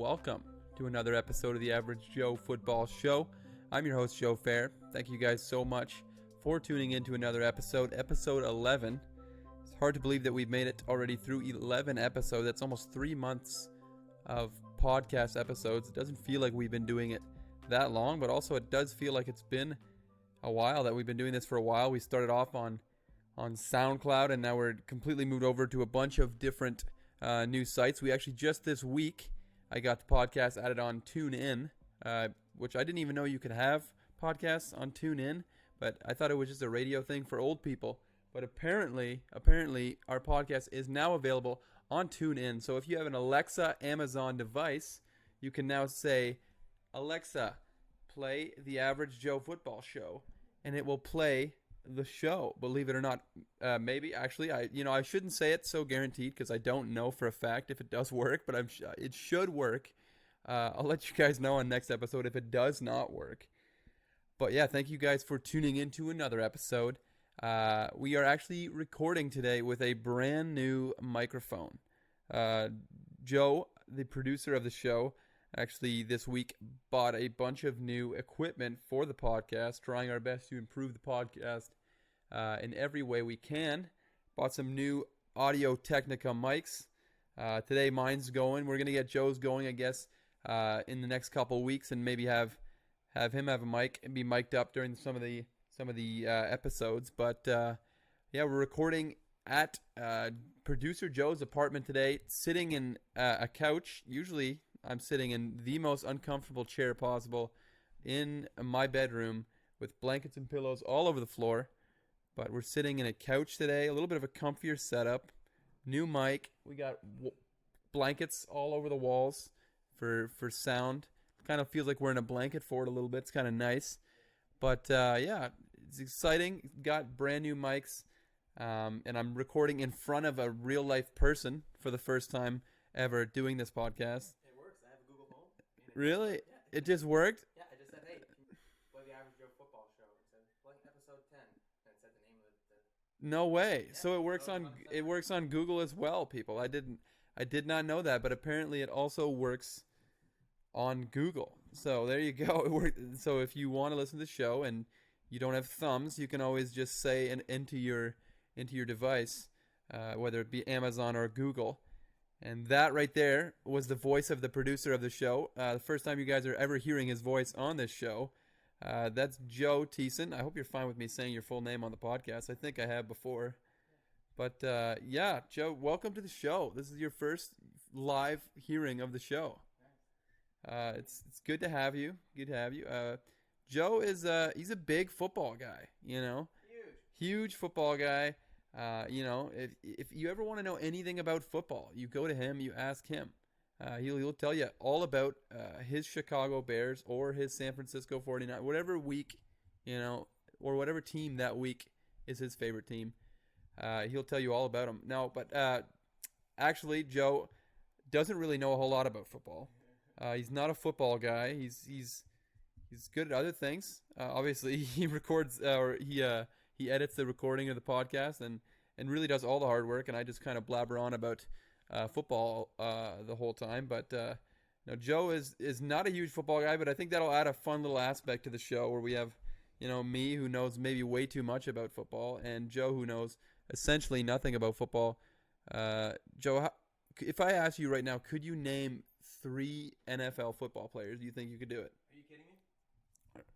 welcome to another episode of the Average Joe Football Show. I'm your host, Joe Fair. Thank you guys so much for tuning in to another episode 11. It's hard to believe that we've made it already through 11 episodes. That's almost 3 months of podcast episodes. It doesn't feel like we've been doing it that long, but also it does feel like it's been a while that we've been doing this for a while. We started off on SoundCloud, and now we're completely moved over to a bunch of different new sites. We actually just this week, I got the podcast added on TuneIn, which I didn't even know you could have podcasts on TuneIn, but I thought it was just a radio thing for old people. But apparently, our podcast is now available on TuneIn. So if you have an Alexa Amazon device, you can now say, Alexa, play the Average Joe Football Show, and it will play the show. Believe it or not, maybe actually, I shouldn't say it so guaranteed because I don't know for a fact if it does work, but it should work. I'll let you guys know on next episode if it does not work. But yeah, thank you guys for tuning in to another episode. We are actually recording today with a brand new microphone. Joe, the producer of the show, actually this week bought a bunch of new equipment for the podcast, trying our best to improve the podcast in every way we can. Bought some new Audio Technica mics. Today mine's going. We're going to get Joe's going, I guess, in the next couple weeks, and maybe have him have a mic and be mic'd up during some of the episodes. But yeah, we're recording at producer Joe's apartment today, sitting in a couch. Usually I'm sitting in the most uncomfortable chair possible in my bedroom with blankets and pillows all over the floor. But we're sitting in a couch today, a little bit of a comfier setup, new mic. We got blankets all over the walls for sound. Kind of feels like we're in a blanket fort a little bit. It's kind of nice. But yeah, it's exciting. Got brand new mics. And I'm recording in front of a real life person for the first time ever doing this podcast. It works. I have a Google Home. Really? Yeah, it just worked? Yeah, I just said, hey, play the Average Joe Football Show. It said, play episode 10. And it said the name of the No way. Yeah, So it works on Google as well, people. I did not know that, but apparently it also works on Google. So there you go. It worked. So if you want to listen to the show and you don't have thumbs, you can always just say into your device, whether it be Amazon or Google. And that right there was the voice of the producer of the show. The first time you guys are ever hearing his voice on this show. That's Joe Thiessen. I hope you're fine with me saying your full name on the podcast. I think I have before. But yeah, Joe, welcome to the show. This is your first live hearing of the show. It's good to have you. Good to have you. Joe is he's a big football guy. Huge football guy. If you ever want to know anything about football, you go to him, you ask him. He'll tell you all about his Chicago Bears or his San Francisco 49ers, whatever week, or whatever team that week is his favorite team. He'll tell you all about them. No, but actually, Joe doesn't really know a whole lot about football. He's not a football guy. He's good at other things. Obviously, he records or he edits the recording of the podcast and really does all the hard work, and I just kind of blabber on about football the whole time. But no, Joe is not a huge football guy, but I think that'll add a fun little aspect to the show where we have, me who knows maybe way too much about football, and Joe who knows essentially nothing about football. Joe, if I ask you right now, could you name 3 NFL football players? Do you think you could do it? Are you kidding me?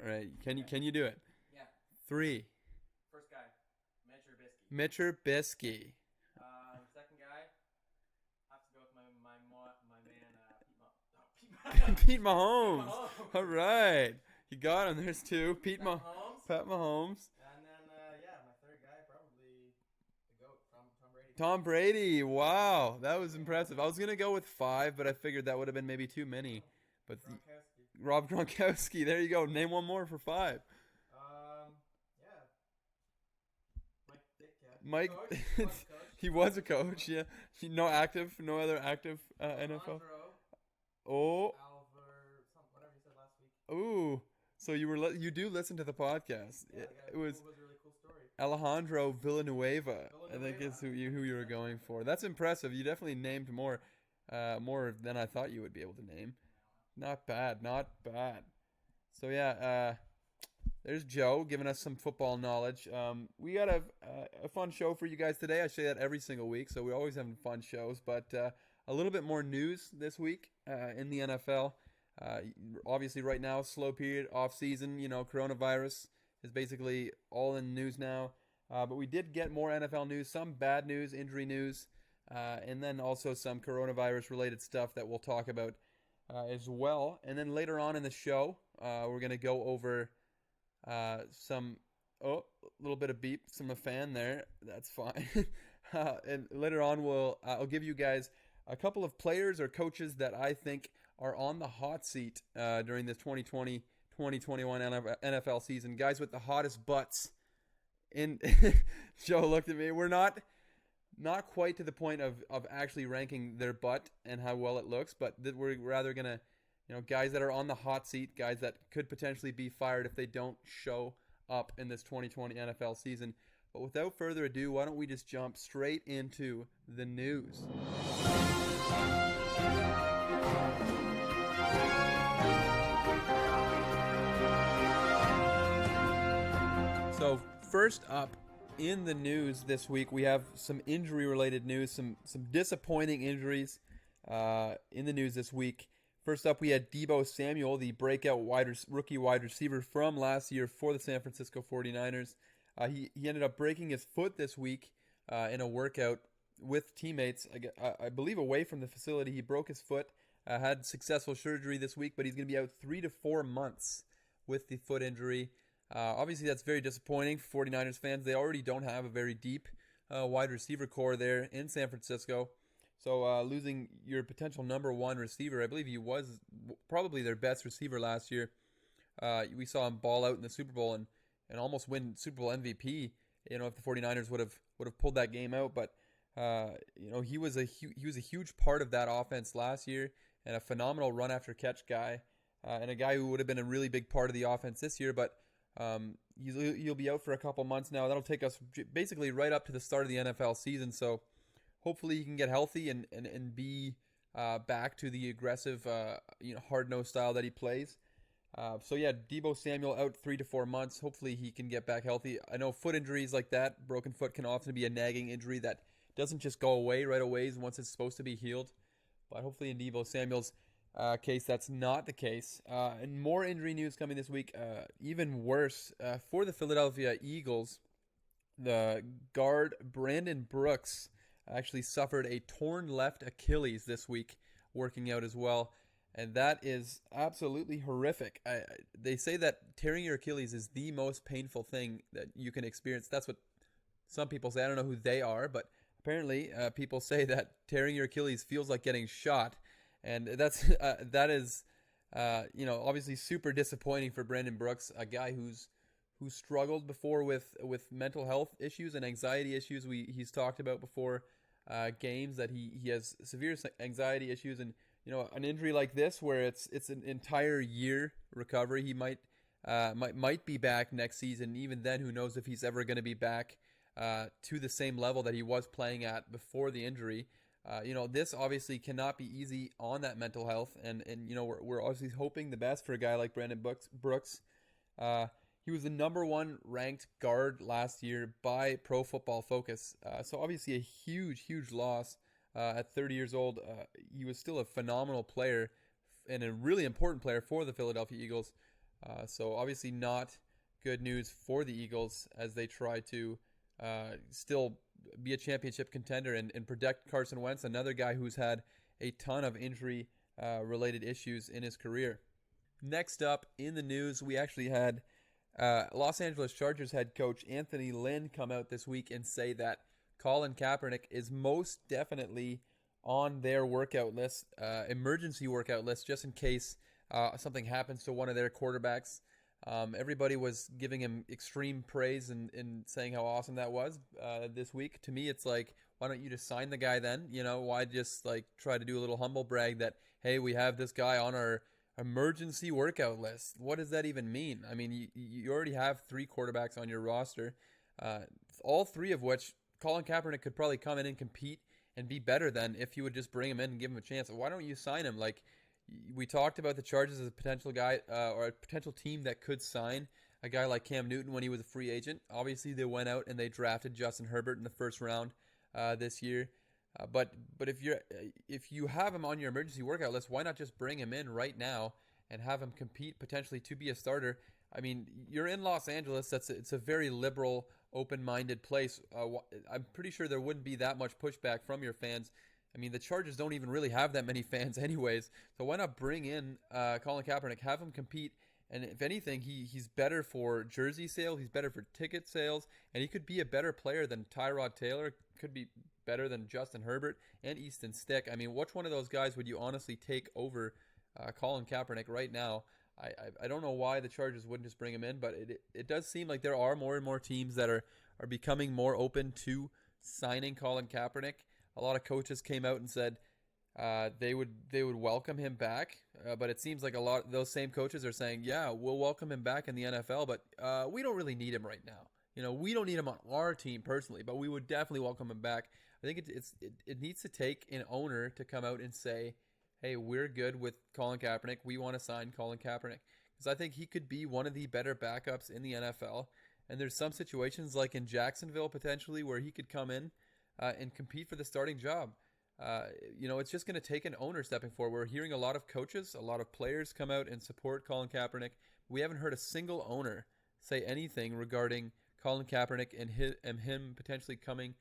All right, can you do it? Yeah. 3. First guy, Mitch Mitchell Trubisky. Second guy, I have to go with my man, Pete Mahomes. All right, you got him. There's 2. Pat Mahomes. And then my third guy, probably the GOAT, Tom Brady. Tom Brady. Wow, that was impressive. I was gonna go with 5, but I figured that would have been maybe too many. But Rob Gronkowski. There you go. Name one more for 5. Mike, he was a coach. Yeah, no other active NFL. Oh, whatever you said last week. Ooh, so you do listen to the podcast? Yeah, it was a really cool story. Alejandro Villanueva, I think is who you were going for. That's impressive. You definitely named more. more than I thought you would be able to name. Not bad, not bad. So yeah, there's Joe giving us some football knowledge. We got a fun show for you guys today. I say that every single week, so we're always having fun shows. But a little bit more news this week in the NFL. Obviously, right now, slow period, off season. Coronavirus is basically all in the news now. But we did get more NFL news, some bad news, injury news, and then also some coronavirus related stuff that we'll talk about as well. And then later on in the show, we're going to go over some, a little bit of beep from a fan there. That's fine. And later on, I'll give you guys a couple of players or coaches that I think are on the hot seat during this 2020-2021 NFL season. Guys with the hottest butts. Joe looked at me. We're not quite to the point of actually ranking their butt and how well it looks, but we're rather going to, guys that are on the hot seat, guys that could potentially be fired if they don't show up in this 2020 NFL season. But without further ado, why don't we just jump straight into the news? So first up in the news this week, we have some injury-related news, some disappointing injuries in the news this week. First up, we had Deebo Samuel, the breakout rookie wide receiver from last year for the San Francisco 49ers. He ended up breaking his foot this week in a workout with teammates, I believe away from the facility. He broke his foot, had successful surgery this week, but he's going to be out 3 to 4 months with the foot injury. Obviously, that's very disappointing for 49ers fans. They already don't have a very deep wide receiver core there in San Francisco. So losing your potential number one receiver, I believe he was probably their best receiver last year. We saw him ball out in the Super Bowl and almost win Super Bowl MVP. If the 49ers would have pulled that game out, but he was a huge part of that offense last year and a phenomenal run after catch guy, and a guy who would have been a really big part of the offense this year. But he'll be out for a couple months now. That'll take us basically right up to the start of the NFL season. So hopefully he can get healthy and be back to the aggressive, hard-nosed style that he plays. So yeah, Deebo Samuel out 3 to 4 months. Hopefully he can get back healthy. I know foot injuries like that, broken foot, can often be a nagging injury that doesn't just go away right away once it's supposed to be healed. But hopefully in Deebo Samuel's case, that's not the case. And more injury news coming this week. Even worse for the Philadelphia Eagles. The guard Brandon Brooks actually suffered a torn left Achilles this week working out as well. And that is absolutely horrific. They say that tearing your Achilles is the most painful thing that you can experience. That's what some people say. I don't know who they are, but apparently people say that tearing your Achilles feels like getting shot. And that is obviously super disappointing for Brandon Brooks, a guy who struggled before with mental health issues and anxiety issues. He's talked about before games that he has severe anxiety issues, and an injury like this where it's an entire year recovery. He might be back next season. Even then, who knows if he's ever going to be back to the same level that he was playing at before the injury. This obviously cannot be easy on that mental health, and we're obviously hoping the best for a guy like Brandon Brooks. He was the number one ranked guard last year by Pro Football Focus, so obviously a huge loss. At 30 years old, he was still a phenomenal player and a really important player for the Philadelphia Eagles. So obviously not good news for the Eagles as they try to still be a championship contender and protect Carson Wentz, another guy who's had a ton of injury related issues in his career. Next up in the news, we actually had Los Angeles Chargers head coach Anthony Lynn come out this week and say that Colin Kaepernick is most definitely on their workout list, emergency workout list, just in case something happens to one of their quarterbacks. Everybody was giving him extreme praise and saying how awesome that was this week. To me, it's like, why don't you just sign the guy then? Why just try to do a little humble brag that, hey, we have this guy on our emergency workout list? What does that even mean? I mean, you already have 3 quarterbacks on your roster, all 3 of which Colin Kaepernick could probably come in and compete and be better than if you would just bring him in and give him a chance. Why don't you sign him? Like, we talked about the Chargers as a potential guy or a potential team that could sign a guy like Cam Newton when he was a free agent. Obviously, they went out and they drafted Justin Herbert in the first round this year. But if you have him on your emergency workout list, why not just bring him in right now and have him compete potentially to be a starter? I mean, you're in Los Angeles. It's a very liberal, open-minded place. I'm pretty sure there wouldn't be that much pushback from your fans. I mean, the Chargers don't even really have that many fans anyways. So why not bring in Colin Kaepernick, have him compete, and if anything, he's better for jersey sales, he's better for ticket sales, and he could be a better player than Tyrod Taylor, could be better than Justin Herbert and Easton Stick. I mean, which one of those guys would you honestly take over Colin Kaepernick right now? I don't know why the Chargers wouldn't just bring him in, but it does seem like there are more and more teams that are becoming more open to signing Colin Kaepernick. A lot of coaches came out and said they would welcome him back, but it seems like a lot of those same coaches are saying, yeah, we'll welcome him back in the NFL, but we don't really need him right now. You know, we don't need him on our team personally, but we would definitely welcome him back. I think it needs to take an owner to come out and say, hey, we're good with Colin Kaepernick. We want to sign Colin Kaepernick. Because I think he could be one of the better backups in the NFL. And there's some situations like in Jacksonville potentially where he could come in and compete for the starting job. It's just going to take an owner stepping forward. We're hearing a lot of coaches, a lot of players come out and support Colin Kaepernick. We haven't heard a single owner say anything regarding Colin Kaepernick and him potentially coming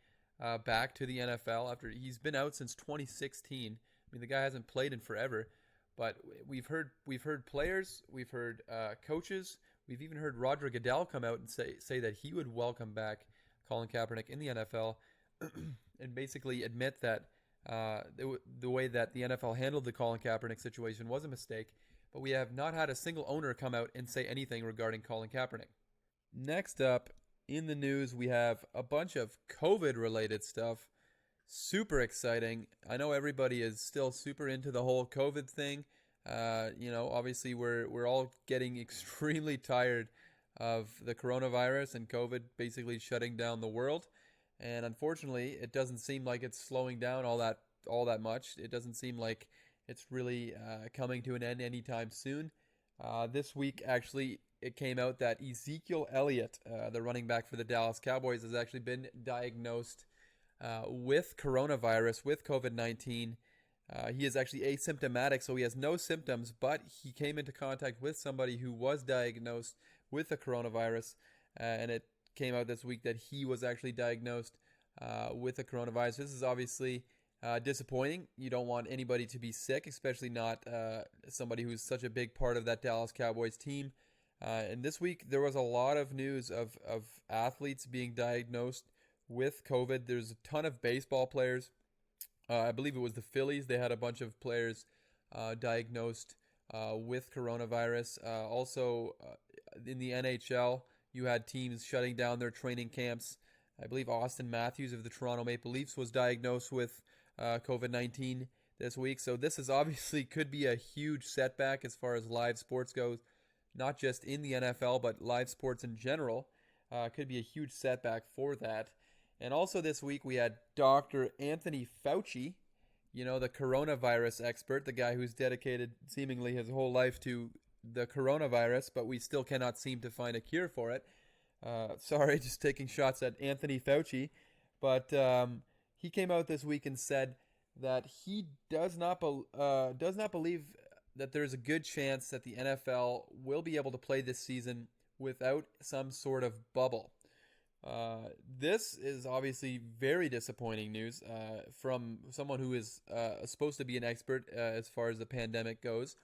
back to the NFL after he's been out since 2016. I mean, the guy hasn't played in forever, but we've heard players, we've heard coaches, we've even heard Roger Goodell come out and say that he would welcome back Colin Kaepernick in the NFL, and basically admit that the way that the NFL handled the Colin Kaepernick situation was a mistake. But we have not had a single owner come out and say anything regarding Colin Kaepernick. Next up in the news, we have a bunch of COVID-related stuff. Super exciting. I know everybody is still super into the whole COVID thing. Obviously we're all getting extremely tired of the coronavirus and COVID basically shutting down the world. And unfortunately, it doesn't seem like it's slowing down all that much. It doesn't seem like it's really coming to an end anytime soon. This week, actually, it came out that Ezekiel Elliott, the running back for the Dallas Cowboys, has actually been diagnosed with coronavirus, with COVID-19. He is actually asymptomatic, so he has no symptoms, but he came into contact with somebody who was diagnosed with the coronavirus, and it came out this week that he was actually diagnosed with the coronavirus. This is obviously disappointing. You don't want anybody to be sick, especially not somebody who's such a big part of that Dallas Cowboys team. And this week, there was a lot of news of athletes being diagnosed with COVID. There's a ton of baseball players. I believe it was the Phillies. They had a bunch of players diagnosed with coronavirus. Also, in the NHL, you had teams shutting down their training camps. I believe Austin Matthews of the Toronto Maple Leafs was diagnosed with COVID-19 this week. So this is obviously could be a huge setback as far as live sports goes, not just in the NFL, but live sports in general. Could be a huge setback for that. And also this week we had Dr. Anthony Fauci, the coronavirus expert, the guy who's dedicated seemingly his whole life to the coronavirus, but we still cannot seem to find a cure for it. Sorry, just taking shots at Anthony Fauci. But he came out this week and said that he does not believe that there's a good chance that the NFL will be able to play this season without some sort of bubble. This is obviously very disappointing news from someone who is supposed to be an expert as far as the pandemic goes.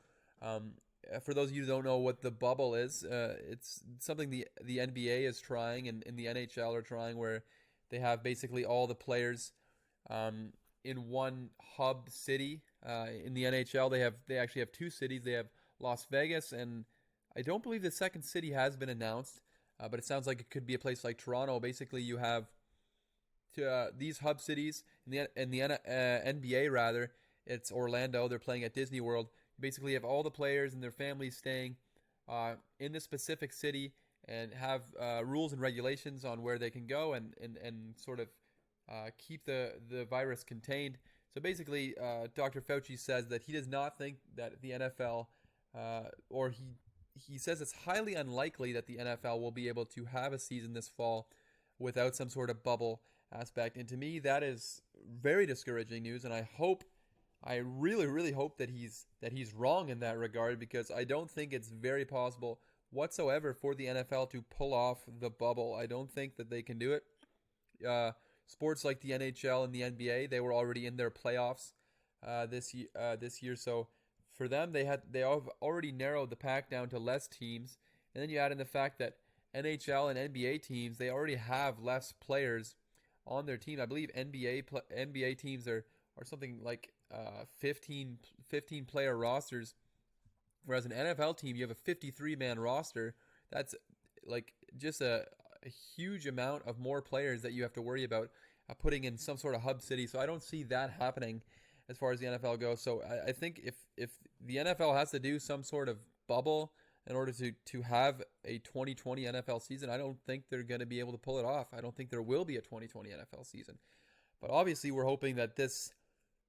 For those of you who don't know what the bubble is, it's something the NBA is trying and the NHL are trying, where they have basically all the players in one hub city. In the NHL, they actually have two cities. They have Las Vegas, and I don't believe the second city has been announced. But it sounds like it could be a place like Toronto. Basically, you have these hub cities in the NBA. Rather, it's Orlando. They're playing at Disney World. You basically have all the players and their families staying in this specific city, and have rules and regulations on where they can go, and sort of keep the virus contained. So basically, Dr. Fauci says that he does not think that the NFL, or he says it's highly unlikely that the NFL will be able to have a season this fall without some sort of bubble aspect. And to me, that is very discouraging news. And I really, really hope that he's wrong in that regard, because I don't think it's very possible whatsoever for the NFL to pull off the bubble. I don't think that they can do it. Sports like the NHL and the NBA, they were already in their playoffs this year. So for them, they have already narrowed the pack down to less teams. And then you add in the fact that NHL and NBA teams, they already have less players on their team. I believe NBA teams are something like 15 player rosters, whereas an NFL team, you have a 53-man roster. That's like just a huge amount of more players that you have to worry about putting in some sort of hub city. So I don't see that happening as far as the NFL goes. So I think if the NFL has to do some sort of bubble in order to have a 2020 NFL season, I don't think they're going to be able to pull it off. I don't think there will be a 2020 NFL season. But obviously, we're hoping that this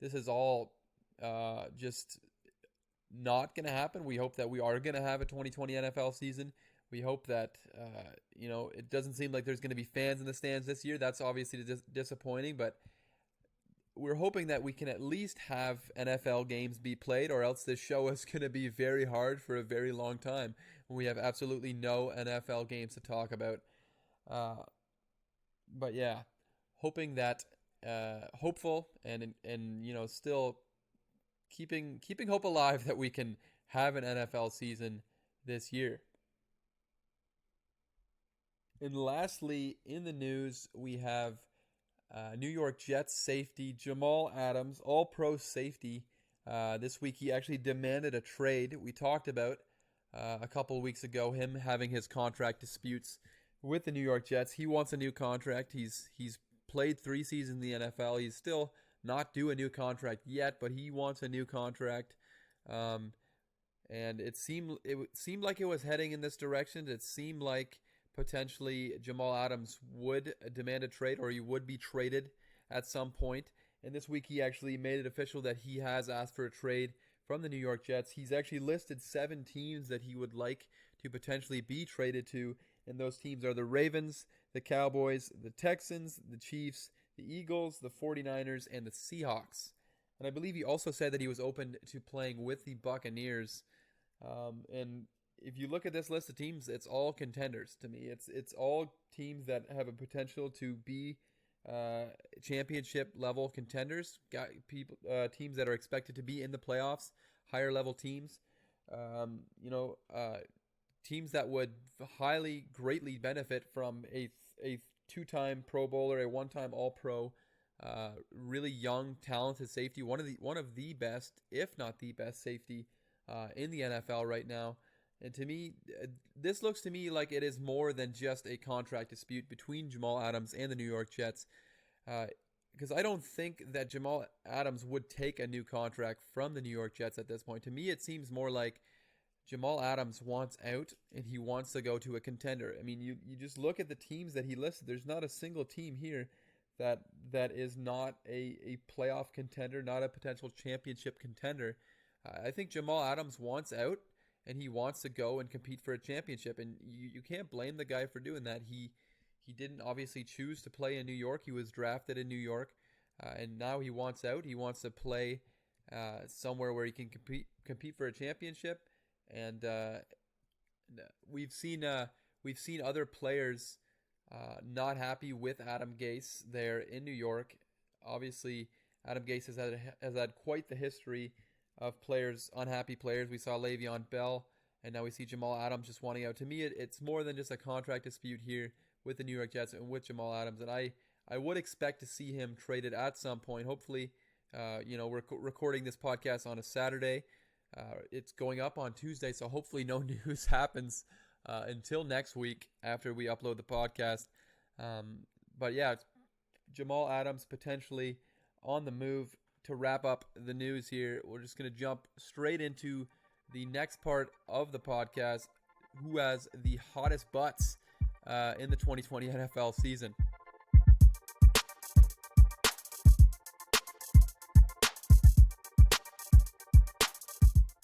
is all just not going to happen. We hope that we are going to have a 2020 NFL season. We hope that, it doesn't seem like there's going to be fans in the stands this year. That's obviously disappointing, but we're hoping that we can at least have NFL games be played, or else this show is going to be very hard for a very long time when we have absolutely no NFL games to talk about. But yeah, hoping that, hopeful and still keeping hope alive that we can have an NFL season this year. And lastly, in the news, we have New York Jets safety Jamal Adams, all-pro safety. This week, he actually demanded a trade. We talked about a couple of weeks ago him having his contract disputes with the New York Jets. He wants a new contract. He's played 3 seasons in the NFL. He's still not due a new contract yet, but he wants a new contract. And it seemed like it was heading in this direction. It seemed like potentially Jamal Adams would demand a trade, or he would be traded at some point. And this week he actually made it official that he has asked for a trade from the New York Jets. He's actually listed 7 teams that he would like to potentially be traded to, and those teams are the Ravens, the Cowboys, the Texans, the Chiefs, the Eagles, the 49ers, and the Seahawks. And I believe he also said that he was open to playing with the Buccaneers. And if you look at this list of teams, it's all contenders to me. It's all teams that have a potential to be championship level contenders. Teams that are expected to be in the playoffs, higher level teams. Teams that would greatly benefit from a 2-time Pro Bowler, a 1-time All-Pro, really young, talented safety. One of the best, if not the best, safety in the NFL right now. And to me, this looks to me like it is more than just a contract dispute between Jamal Adams and the New York Jets. Because I don't think that Jamal Adams would take a new contract from the New York Jets at this point. To me, it seems more like Jamal Adams wants out and he wants to go to a contender. I mean, you just look at the teams that he listed. There's not a single team here that is not a playoff contender, not a potential championship contender. I think Jamal Adams wants out, and he wants to go and compete for a championship. And you can't blame the guy for doing that. He didn't obviously choose to play in New York. He was drafted in New York, and now he wants out. He wants to play somewhere where he can compete for a championship. And we've seen other players not happy with Adam Gase there in New York. Obviously, Adam Gase has had quite the history of unhappy players. We saw Le'Veon Bell, and now we see Jamal Adams just wanting out. To me, it's more than just a contract dispute here with the New York Jets and with Jamal Adams. And I would expect to see him traded at some point. Hopefully, we're recording this podcast on a Saturday. It's going up on Tuesday, so hopefully no news happens until next week after we upload the podcast. But yeah, Jamal Adams potentially on the move. To wrap up the news here, we're just going to jump straight into the next part of the podcast. Who has the hottest butts in the 2020 NFL season?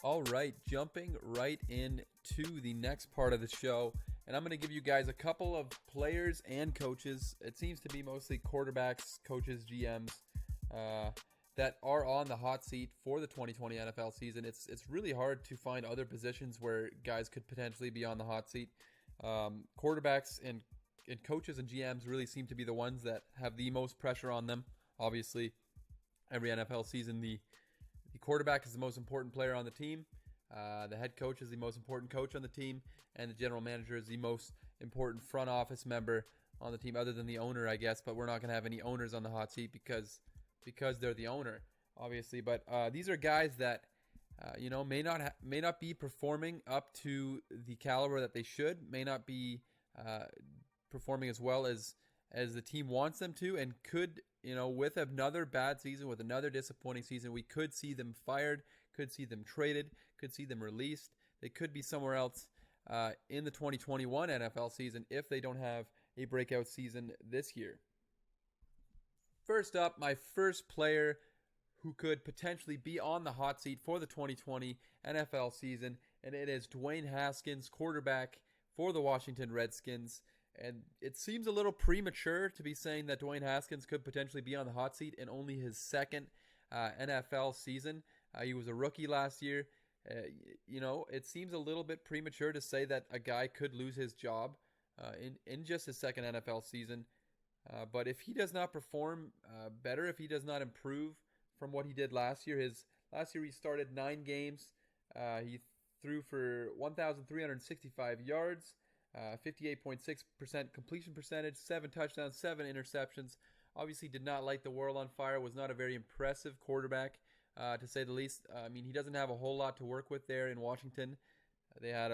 All right, jumping right into the next part of the show, and I'm going to give you guys a couple of players and coaches. It seems to be mostly quarterbacks, coaches, GMs that are on the hot seat for the 2020 NFL season. It's really hard to find other positions where guys could potentially be on the hot seat. Quarterbacks and coaches and GMs really seem to be the ones that have the most pressure on them. Obviously, every NFL season, the quarterback is the most important player on the team. The head coach is the most important coach on the team, and the general manager is the most important front office member on the team, other than the owner, I guess. But we're not going to have any owners on the hot seat because they're the owner, obviously. But these are guys that may not be performing up to the caliber that they should, may not be performing as well as the team wants them to, and could, with another bad season, with another disappointing season, we could see them fired, could see them traded, could see them released. They could be somewhere else in the 2021 NFL season if they don't have a breakout season this year. First up, my first player who could potentially be on the hot seat for the 2020 NFL season, and it is Dwayne Haskins, quarterback for the Washington Redskins. And it seems a little premature to be saying that Dwayne Haskins could potentially be on the hot seat in only his second NFL season. He was a rookie last year. It seems a little bit premature to say that a guy could lose his job in just his second NFL season. But if he does not perform better, if he does not improve from what he did last year, last year he started 9 games. He threw for 1,365 yards. 58.6% completion percentage, 7 touchdowns, 7 interceptions. Obviously did not light the world on fire, was not a very impressive quarterback, to say the least. He doesn't have a whole lot to work with there in Washington. They had,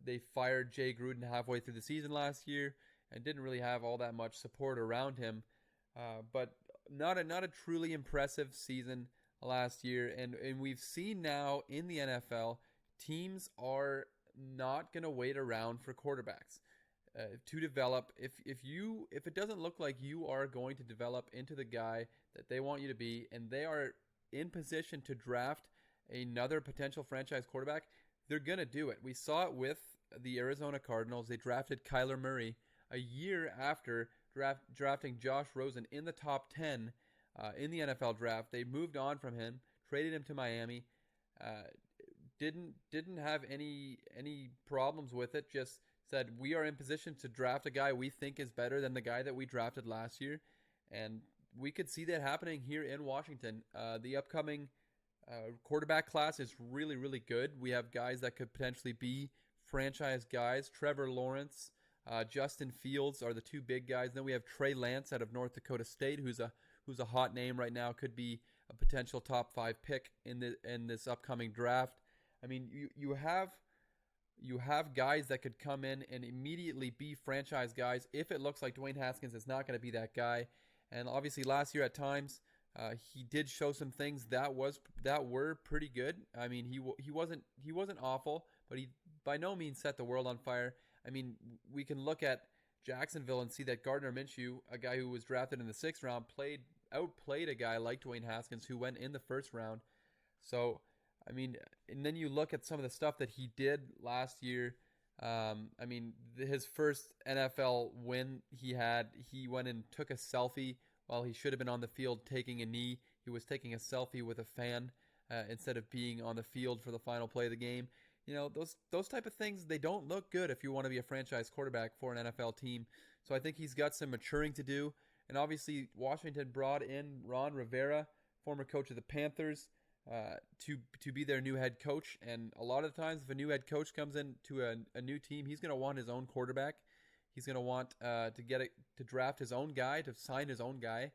they fired Jay Gruden halfway through the season last year and didn't really have all that much support around him. But not a truly impressive season last year. And we've seen now in the NFL, teams are not going to wait around for quarterbacks to develop. If it doesn't look like you are going to develop into the guy that they want you to be, and they are in position to draft another potential franchise quarterback, they're going to do it. We saw it with the Arizona Cardinals. They drafted Kyler Murray a year after drafting Josh Rosen in the top 10 in the NFL draft. They moved on from him, traded him to Miami. Didn't have any problems with it. Just said, we are in position to draft a guy we think is better than the guy that we drafted last year, and we could see that happening here in Washington. The upcoming quarterback class is really, really good. We have guys that could potentially be franchise guys. Trevor Lawrence, Justin Fields are the 2 big guys. Then we have Trey Lance out of North Dakota State, who's a hot name right now. Could be a potential top 5 pick in this upcoming draft. You have guys that could come in and immediately be franchise guys if it looks like Dwayne Haskins is not going to be that guy. And obviously last year at times he did show some things that were pretty good. He wasn't awful, but he by no means set the world on fire. We can look at Jacksonville and see that Gardner Minshew, a guy who was drafted in the 6th round, outplayed a guy like Dwayne Haskins who went in the 1st round. So and then you look at some of the stuff that he did last year. His first NFL win he went and took a selfie while he should have been on the field taking a knee. He was taking a selfie with a fan instead of being on the field for the final play of the game. Those type of things, they don't look good if you want to be a franchise quarterback for an NFL team. So I think he's got some maturing to do. And obviously Washington brought in Ron Rivera, former coach of the Panthers, to be their new head coach. And a lot of the times if a new head coach comes into a new team, he's going to want his own quarterback. He's going to want to draft his own guy, to sign his own guy.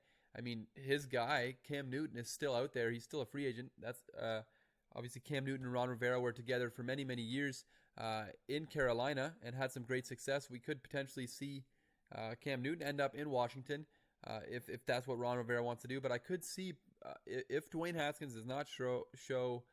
His guy, Cam Newton, is still out there. He's still a free agent. That's obviously Cam Newton and Ron Rivera were together for many, many years in Carolina and had some great success. We could potentially see Cam Newton end up in Washington if that's what Ron Rivera wants to do. But I could see if Dwayne Haskins does not show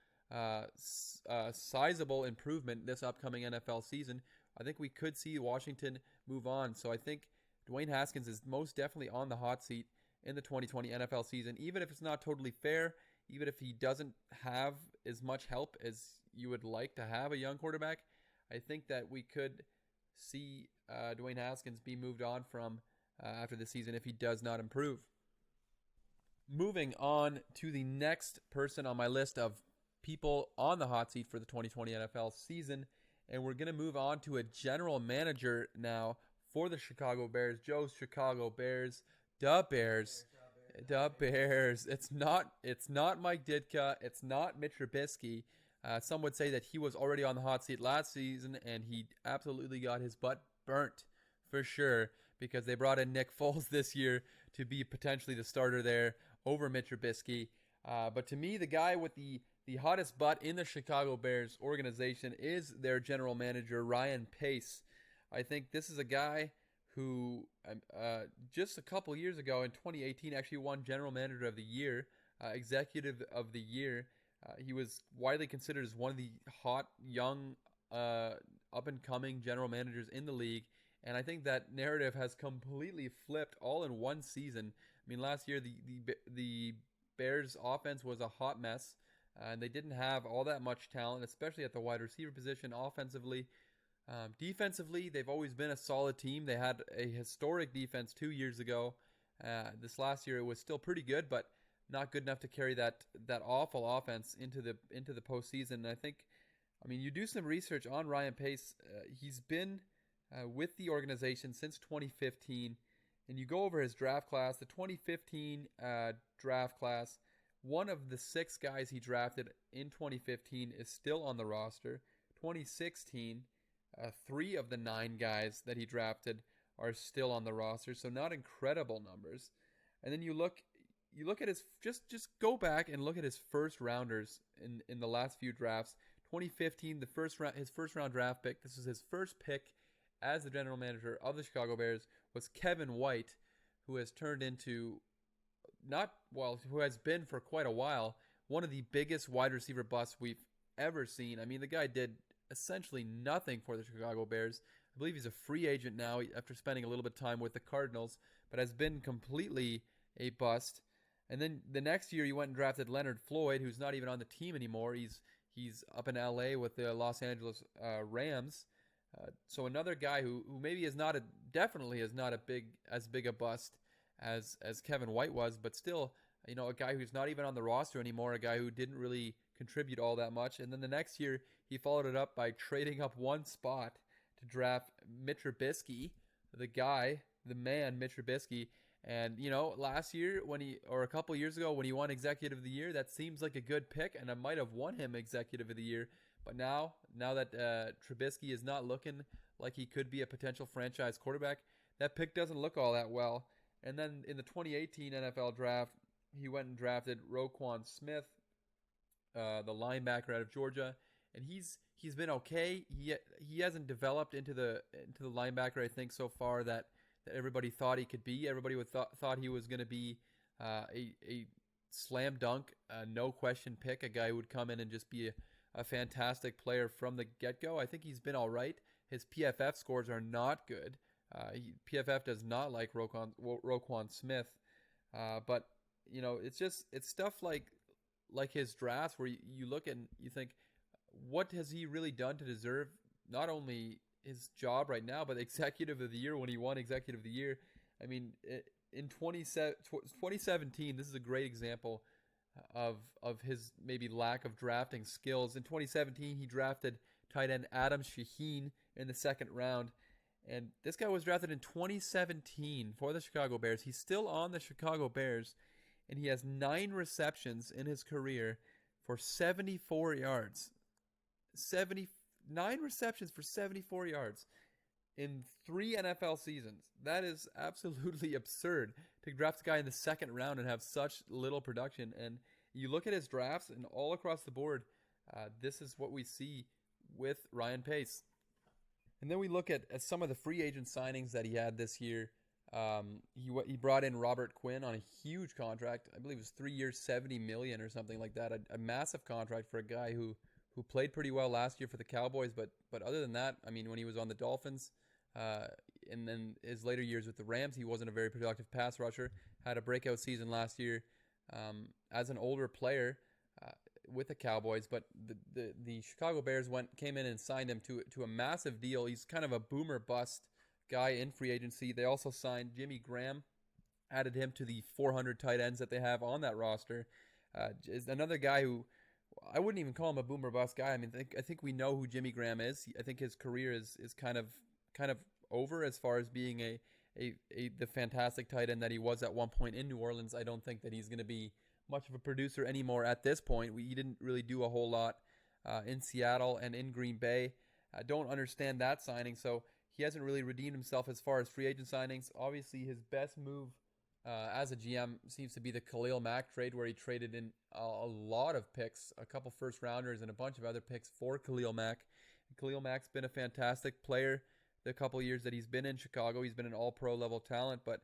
sizable improvement this upcoming NFL season, I think we could see Washington move on. So I think Dwayne Haskins is most definitely on the hot seat in the 2020 NFL season, even if it's not totally fair, even if he doesn't have as much help as you would like to have a young quarterback, I think that we could see Dwayne Haskins be moved on from after the season if he does not improve. Moving on to the next person on my list of people on the hot seat for the 2020 NFL season, and we're going to move on to a general manager now for the Chicago Bears. Joe's Chicago Bears, the Bears, the Bears. It's not Mike Ditka. It's not Mitch Trubisky. Some would say that he was already on the hot seat last season, and he absolutely got his butt burnt for sure because they brought in Nick Foles this year to be potentially the starter there over Mitch Trubisky. But to me, the guy with the hottest butt in the Chicago Bears organization is their general manager, Ryan Pace. I think this is a guy who just a couple years ago in 2018 actually won General Manager of the Year, Executive of the Year. He was widely considered as one of the hot, young, up-and-coming general managers in the league. And I think that narrative has completely flipped all in one season. I mean, last year the Bears' offense was a hot mess. And they didn't have all that much talent, especially at the wide receiver position offensively. Defensively, they've always been a solid team. They had a historic defense 2 years ago. This last year, it was still pretty good, but not good enough to carry that awful offense into the postseason. And I think, you do some research on Ryan Pace. He's been with the organization since 2015, and you go over his draft class. The 2015 draft class, one of the 6 guys he drafted in 2015 is still on the roster. 2016, 3 of the 9 guys that he drafted are still on the roster, so not incredible numbers. And then you look at his just go back and look at his first rounders in the last few drafts. 2015, his first round draft pick. This is his first pick as the general manager of the Chicago Bears was Kevin White, who has turned into who has been for quite a while one of the biggest wide receiver busts we've ever seen. I mean, the guy did essentially nothing for the Chicago Bears. I believe he's a free agent now after spending a little bit of time with the Cardinals, but has been completely a bust. And then the next year, you went and drafted Leonard Floyd, who's not even on the team anymore. He's up in LA with the Los Angeles Rams. So another guy who maybe definitely is not as big a bust as Kevin White was, but still, a guy who's not even on the roster anymore, a guy who didn't really contribute all that much. And then the next year, he followed it up by trading up one spot to draft Mitch Trubisky, the man, Mitch Trubisky. And, last year or a couple years ago when he won Executive of the Year, that seems like a good pick, and I might have won him Executive of the Year. But now that Trubisky is not looking like he could be a potential franchise quarterback, that pick doesn't look all that well. And then in the 2018 NFL draft, he went and drafted Roquan Smith, the linebacker out of Georgia, and he's been okay. He hasn't developed into the linebacker I think so far that everybody thought he could be. Everybody thought he was going to be a slam dunk, no question pick, a guy who would come in and just be a fantastic player from the get-go. I think he's been all right. His PFF scores are not good. PFF does not like Roquan Smith, but it's stuff like his drafts where you look and you think, what has he really done to deserve not only his job right now, but Executive of the Year when he won Executive of the Year? I mean, in 2017, this is a great example of his maybe lack of drafting skills. In 2017, he drafted tight end Adam Shaheen in the second round. And this guy was drafted in 2017 for the Chicago Bears. He's still on the Chicago Bears, and he has 9 receptions in his career for 74 yards. 9 receptions for 74 yards in 3 NFL seasons. That is absolutely absurd to draft a guy in the second round and have such little production. And you look at his drafts, and all across the board, this is what we see with Ryan Pace. And then we look at some of the free agent signings that he had this year. He brought in Robert Quinn on a huge contract. I believe it was 3 years, $70 million or something like that. A massive contract for a guy who played pretty well last year for the Cowboys. But other than that, I mean, when he was on the Dolphins, and then his later years with the Rams, he wasn't a very productive pass rusher. Had a breakout season last year as an older player with the Cowboys, but the Chicago Bears came in and signed him to a massive deal. He's kind of a boomer bust guy in free agency. They also signed Jimmy Graham, added him to the 400 tight ends that they have on that roster. Is another guy who I wouldn't even call him a boomer bust guy. I mean, I think we know who Jimmy Graham is. I think his career is kind of over as far as being the fantastic tight end that he was at one point in New Orleans. I don't think that he's going to be much of a producer anymore at this point. He didn't really do a whole lot in Seattle and in Green Bay. I don't understand that signing, so he hasn't really redeemed himself as far as free agent signings. Obviously, his best move as a GM seems to be the Khalil Mack trade, where he traded in a lot of picks, a couple first rounders and a bunch of other picks for Khalil Mack. And Khalil Mack's been a fantastic player the couple years that he's been in Chicago. He's been an all-pro level talent, but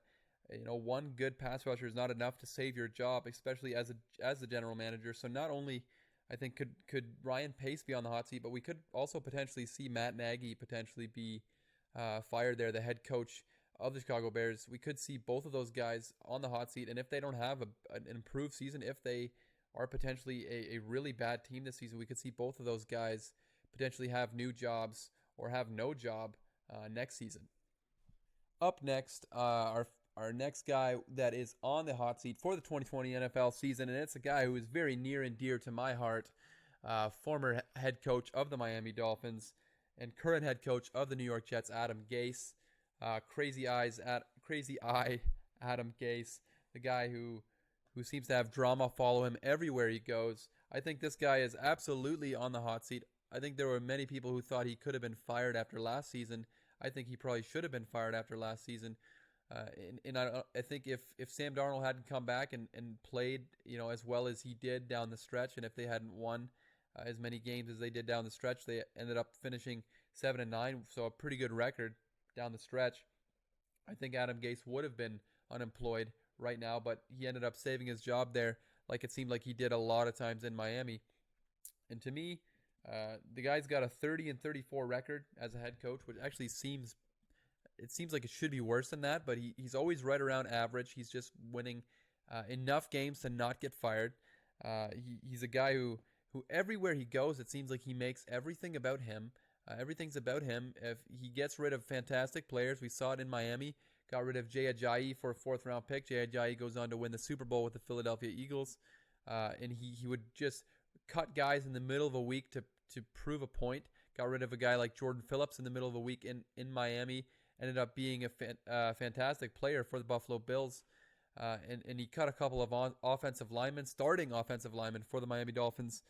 one good pass rusher is not enough to save your job, especially as the general manager. So not only I think could Ryan Pace be on the hot seat, but we could also potentially see Matt Nagy potentially be fired there, the head coach of the Chicago Bears. We could see both of those guys on the hot seat, and if they don't have an improved season, if they are potentially a really bad team this season, we could see both of those guys potentially have new jobs or have no job next season. Up next, our next guy that is on the hot seat for the 2020 NFL season, and it's a guy who is very near and dear to my heart, former head coach of the Miami Dolphins and current head coach of the New York Jets, Adam Gase. Crazy eye Adam Gase, the guy who seems to have drama follow him everywhere he goes. I think this guy is absolutely on the hot seat. I think there were many people who thought he could have been fired after last season. I think he probably should have been fired after last season. And I think if Sam Darnold hadn't come back and played as well as he did down the stretch, and if they hadn't won as many games as they did down the stretch, they ended up finishing 7-9, so a pretty good record down the stretch. I think Adam Gase would have been unemployed right now, but he ended up saving his job there, like it seemed like he did a lot of times in Miami. And to me, the guy's got a 30-34 record as a head coach, which actually seems like it should be worse than that, but he's always right around average. He's just winning enough games to not get fired. He's a guy who everywhere he goes, it seems like he makes everything about him. Everything's about him. If he gets rid of fantastic players, we saw it in Miami, got rid of Jay Ajayi for a fourth-round pick. Jay Ajayi goes on to win the Super Bowl with the Philadelphia Eagles, and he would just cut guys in the middle of a week to prove a point. Got rid of a guy like Jordan Phillips in the middle of a week in Miami. Ended up being a fantastic player for the Buffalo Bills, and he cut a couple of offensive linemen, starting offensive linemen for the Miami Dolphins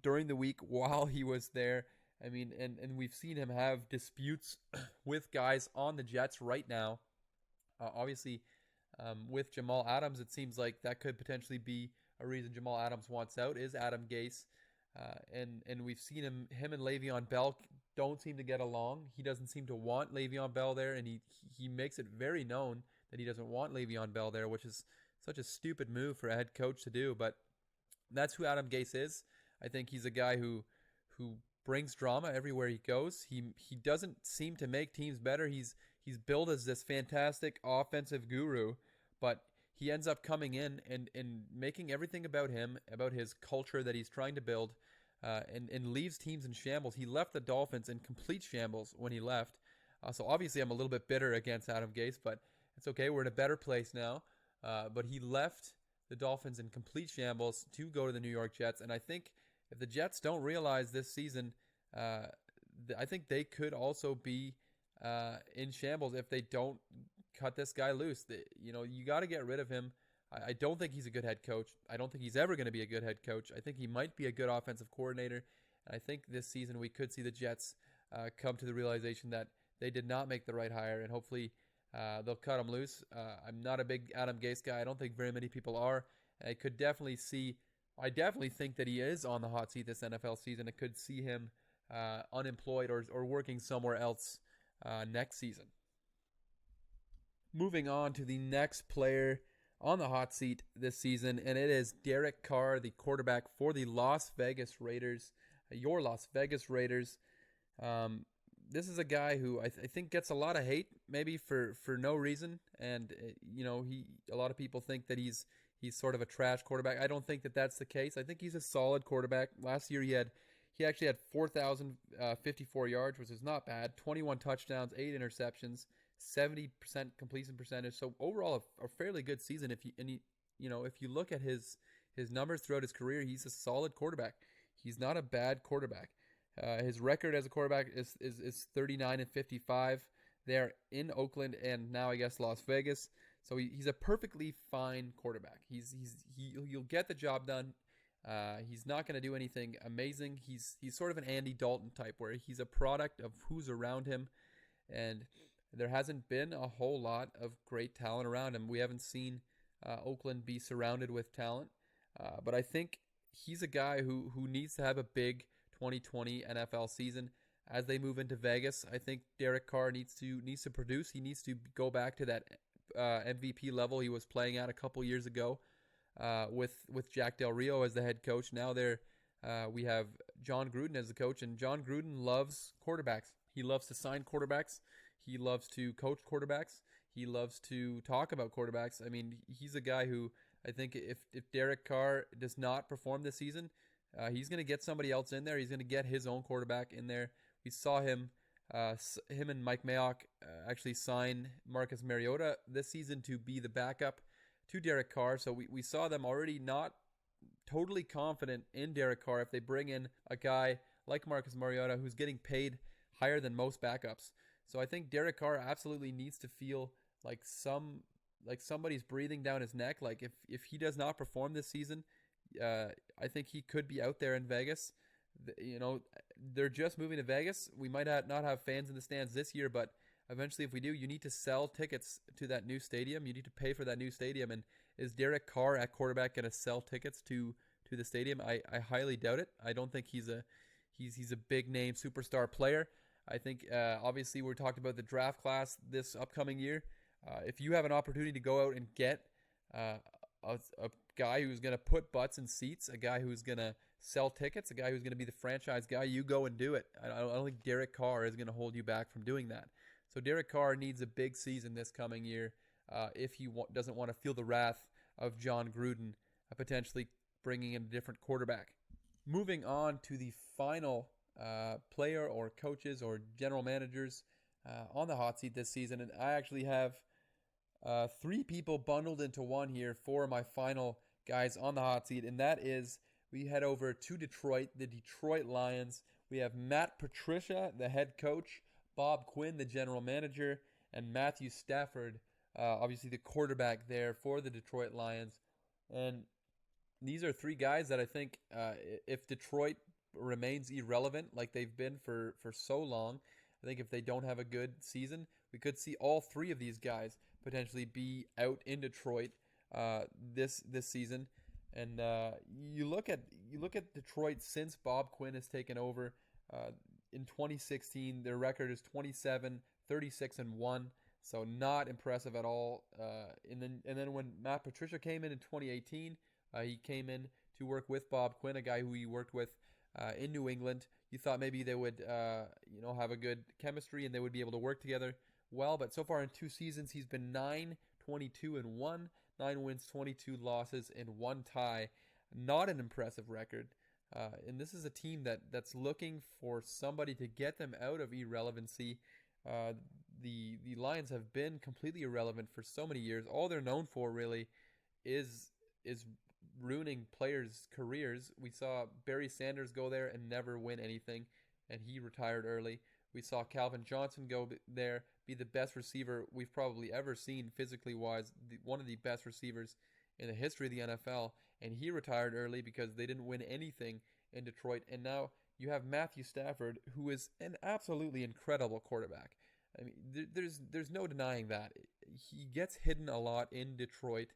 during the week while he was there. I mean, and we've seen him have disputes with guys on the Jets right now. Obviously, with Jamal Adams, it seems like that could potentially be a reason Jamal Adams wants out, is Adam Gase. And we've seen him and Le'Veon Bell don't seem to get along. He doesn't seem to want Le'Veon Bell there, and he makes it very known that he doesn't want Le'Veon Bell there, which is such a stupid move for a head coach to do. But that's who Adam Gase is. I think he's a guy who brings drama everywhere he goes. He doesn't seem to make teams better. He's billed as this fantastic offensive guru, but he ends up coming in and making everything about him, about his culture that he's trying to build, and leaves teams in shambles. He left the Dolphins in complete shambles when he left. So obviously I'm a little bit bitter against Adam Gase, but it's okay. We're in a better place now. But he left the Dolphins in complete shambles to go to the New York Jets. And I think if the Jets don't realize this season, I think they could also be in shambles if they don't cut this guy loose. You got to get rid of him. I don't think he's a good head coach. I don't think he's ever going to be a good head coach. I think he might be a good offensive coordinator. And I think this season we could see the Jets come to the realization that they did not make the right hire, and hopefully they'll cut him loose. I'm not a big Adam Gase guy. I don't think very many people are. I definitely think that he is on the hot seat this NFL season. I could see him unemployed or working somewhere else next season. Moving on to the next player on the hot seat this season, and it is Derek Carr, the quarterback for the Las Vegas Raiders, your Las Vegas Raiders. This is a guy who I think gets a lot of hate maybe for no reason, and a lot of people think that he's sort of a trash quarterback. I don't think that that's the case. I think he's a solid quarterback. Last year he actually had 4,054 yards, which is not bad. 21 touchdowns, 8 interceptions, 70% completion percentage. So overall, a fairly good season. If you look at his numbers throughout his career, he's a solid quarterback. He's not a bad quarterback. His record as a quarterback is 39-55. They're in Oakland and now I guess Las Vegas. So he's a perfectly fine quarterback. He'll get the job done. He's not going to do anything amazing. He's sort of an Andy Dalton type where he's a product of who's around him, and there hasn't been a whole lot of great talent around him. We haven't seen Oakland be surrounded with talent, but I think he's a guy who needs to have a big 2020 NFL season. As they move into Vegas, I think Derek Carr needs to produce. He needs to go back to that MVP level he was playing at a couple years ago, with Jack Del Rio as the head coach. Now we have John Gruden as the coach, and John Gruden loves quarterbacks. He loves to sign quarterbacks. He loves to coach quarterbacks. He loves to talk about quarterbacks. I mean, he's a guy who I think if Derek Carr does not perform this season, he's going to get somebody else in there. He's going to get his own quarterback in there. We saw him and Mike Mayock actually sign Marcus Mariota this season to be the backup to Derek Carr. So we saw them already not totally confident in Derek Carr if they bring in a guy like Marcus Mariota who's getting paid higher than most backups. So I think Derek Carr absolutely needs to feel like somebody's breathing down his neck. Like if he does not perform this season, I think he could be out there in Vegas. They're just moving to Vegas. We might not have fans in the stands this year, but eventually if we do, you need to sell tickets to that new stadium. You need to pay for that new stadium. And is Derek Carr at quarterback going to sell tickets to the stadium? I highly doubt it. I don't think he's a big name superstar player. I think obviously we're talking about the draft class this upcoming year. If you have an opportunity to go out and get a guy who's going to put butts in seats, a guy who's going to sell tickets, a guy who's going to be the franchise guy, you go and do it. I don't think Derek Carr is going to hold you back from doing that. So Derek Carr needs a big season this coming year if he doesn't want to feel the wrath of John Gruden potentially bringing in a different quarterback. Moving on to the final player or coaches or general managers on the hot seat this season. And I actually have 3 people bundled into one here for my final guys on the hot seat. And that is, we head over to Detroit, the Detroit Lions. We have Matt Patricia, the head coach, Bob Quinn, the general manager, and Matthew Stafford, obviously the quarterback there for the Detroit Lions. And these are 3 guys that I think if Detroit remains irrelevant like they've been for so long, I think if they don't have a good season, we could see all 3 of these guys potentially be out in Detroit this season. And you look at Detroit since Bob Quinn has taken over. In 2016, their record is 27, 36, and 1. So not impressive at all. And then when Matt Patricia came in 2018, he came in to work with Bob Quinn, a guy who he worked with in New England. You thought maybe they would have a good chemistry and they would be able to work together well. But so far in 2 seasons, he's been 9, 22, and 1. 9 wins, 22 losses, and 1 tie. Not an impressive record. And this is a team that's looking for somebody to get them out of irrelevancy. The Lions have been completely irrelevant for so many years. All they're known for really is ruining players' careers. We saw Barry Sanders go there and never win anything, and he retired early. We saw Calvin Johnson go there, be the best receiver we've probably ever seen physically wise, one of the best receivers in the history of the NFL, and he retired early because they didn't win anything in Detroit. And now you have Matthew Stafford, who is an absolutely incredible quarterback. I mean, there's no denying that. He gets hidden a lot in Detroit.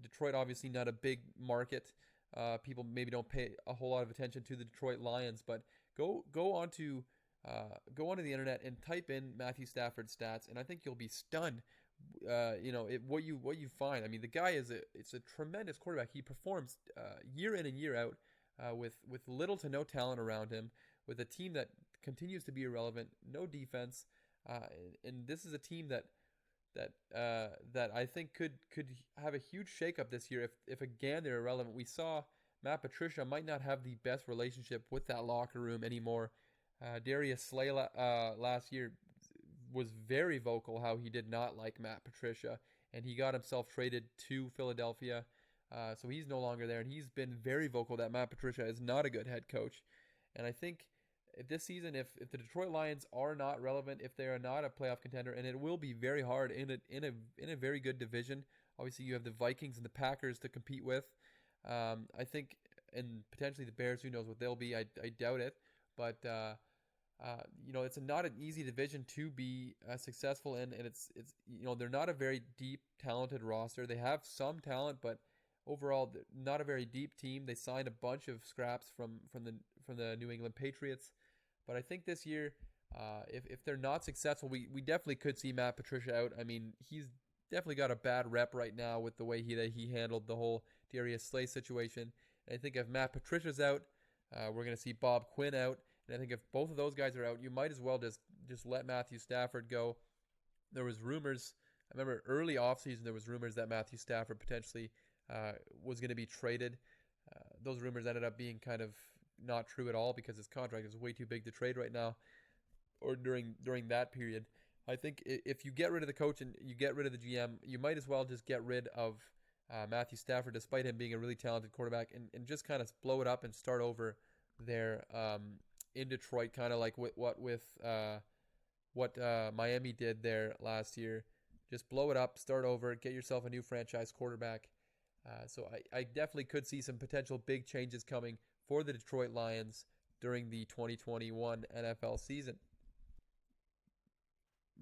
Detroit obviously not a big market. People maybe don't pay a whole lot of attention to the Detroit Lions, but go onto the internet and type in Matthew Stafford stats, and I think you'll be stunned. What you find. I mean, the guy it's a tremendous quarterback. He performs year in and year out with little to no talent around him, with a team that continues to be irrelevant, no defense. And this is a team that I think could have a huge shakeup this year if again they're irrelevant. We saw Matt Patricia might not have the best relationship with that locker room anymore. Darius Slay last year was very vocal how he did not like Matt Patricia, and he got himself traded to Philadelphia. So he's no longer there, and he's been very vocal that Matt Patricia is not a good head coach. And I think this season, if the Detroit Lions are not relevant, if they are not a playoff contender, and it will be very hard in a very good division. Obviously, you have the Vikings and the Packers to compete with. I think, and potentially the Bears. Who knows what they'll be? I doubt it, but it's not an easy division to be successful in, and it's they're not a very deep, talented roster. They have some talent, but overall, not a very deep team. They signed a bunch of scraps from the New England Patriots, but I think this year, if they're not successful, we definitely could see Matt Patricia out. I mean, he's definitely got a bad rep right now with the way he handled the whole Darius Slay situation. And I think if Matt Patricia's out, we're going to see Bob Quinn out. And I think if both of those guys are out, you might as well just let Matthew Stafford go. There was rumors. I remember early offseason there was rumors that Matthew Stafford potentially was going to be traded. Those rumors ended up being kind of not true at all because his contract is way too big to trade right now or during that period. I think if you get rid of the coach and you get rid of the GM, you might as well just get rid of Matthew Stafford, despite him being a really talented quarterback, and just kind of blow it up and start over there in Detroit, kind of like what Miami did there last year. Just blow it up, start over, get yourself a new franchise quarterback. So I definitely could see some potential big changes coming for the Detroit Lions during the 2021 NFL season.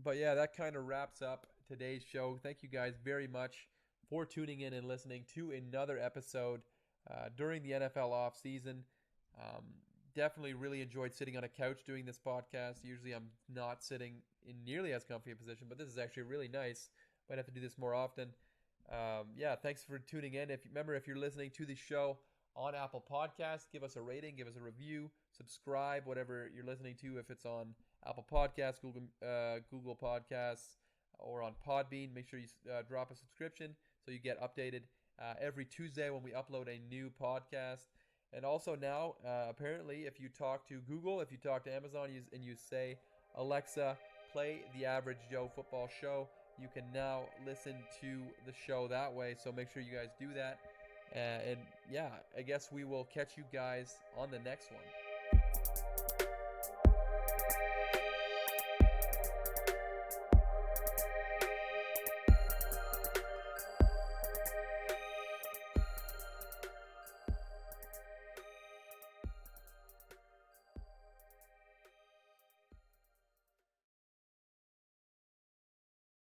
But yeah, that kind of wraps up today's show. Thank you guys very much for tuning in and listening to another episode during the NFL off season. Definitely really enjoyed sitting on a couch doing this podcast. Usually I'm not sitting in nearly as comfy a position, but this is actually really nice. Might have to do this more often. Thanks for tuning in. If you're listening to the show on Apple Podcasts, give us a rating, give us a review, subscribe, whatever you're listening to. If it's on Apple Podcasts, Google Podcasts, or on Podbean, make sure you drop a subscription so you get updated every Tuesday when we upload a new podcast. And also now, apparently, if you talk to Google, if you talk to Amazon, and you say, Alexa, play the Average Joe Football Show, you can now listen to the show that way. So make sure you guys do that. And yeah, I guess we will catch you guys on the next one.